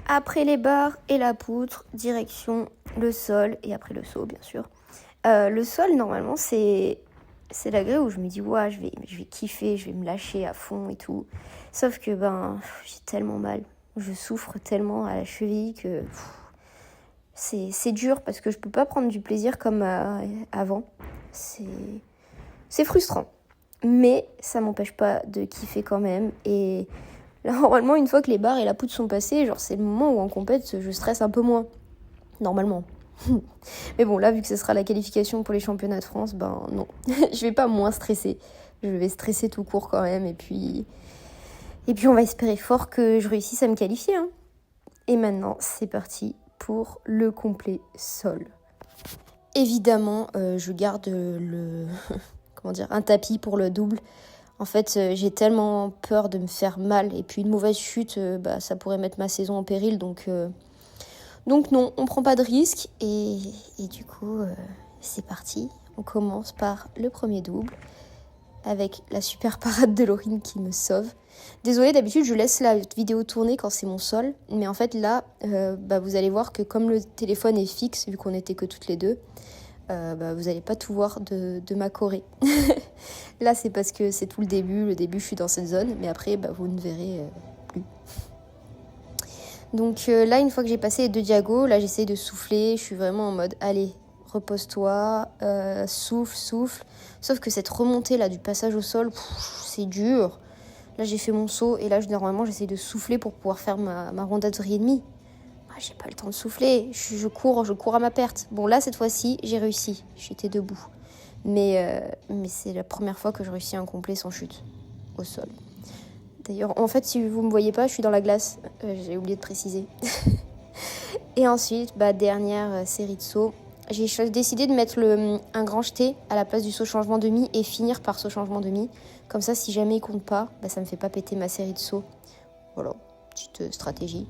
Après les barres et la poutre, direction le sol, et après le saut bien sûr. Le sol, normalement, c'est l'agré où je me dis, ouais, je vais kiffer, je vais me lâcher à fond et tout. Sauf que, j'ai tellement mal. Je souffre tellement à la cheville que c'est dur parce que je peux pas prendre du plaisir comme avant. C'est frustrant. Mais ça m'empêche pas de kiffer quand même. Et là, normalement, une fois que les barres et la poutre sont passées, genre, c'est le moment où en compète, je stresse un peu moins. Normalement. Mais bon, là, vu que ce sera la qualification pour les championnats de France, non. Je vais pas moins stresser. Je vais stresser tout court quand même. Et puis on va espérer fort que je réussisse à me qualifier. Hein. Et maintenant, c'est parti pour le complet sol. Évidemment, je garde un tapis pour le double. En fait, j'ai tellement peur de me faire mal. Et puis une mauvaise chute, ça pourrait mettre ma saison en péril. Donc non, on prend pas de risque. Et du coup, c'est parti. On commence par le premier double. Avec la super parade de Laurine qui me sauve. Désolée, d'habitude je laisse la vidéo tourner quand c'est mon sol, mais en fait là, vous allez voir que comme le téléphone est fixe, vu qu'on n'était que toutes les deux, vous n'allez pas tout voir de ma choré. Là c'est parce que c'est tout le début je suis dans cette zone, mais après vous ne verrez plus. Donc là, une fois que j'ai passé les 2 diagos, là j'essaye de souffler, je suis vraiment en mode allez, repose-toi, souffle. Sauf que cette remontée là du passage au sol, c'est dur. Là j'ai fait mon saut et là normalement j'essaye de souffler pour pouvoir faire ma rondadterie et demie. J'ai pas le temps de souffler, je cours à ma perte. Bon là cette fois-ci j'ai réussi, j'étais debout. Mais c'est la première fois que je réussis un complet sans chute au sol. D'ailleurs, en fait, si vous me voyez pas, je suis dans la glace. J'ai oublié de préciser. Et ensuite, dernière série de sauts. J'ai décidé de mettre un grand jeté à la place du saut changement demi et finir par saut changement demi. Comme ça, si jamais il compte pas, ça me fait pas péter ma série de sauts. Voilà, petite stratégie.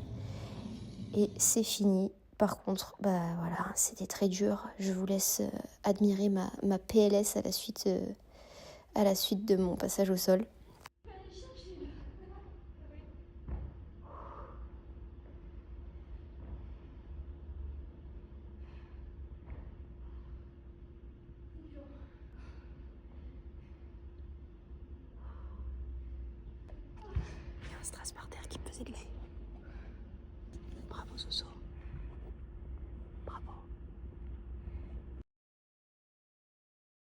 Et c'est fini. Par contre, voilà, c'était très dur. Je vous laisse admirer ma PLS à la suite de mon passage au sol.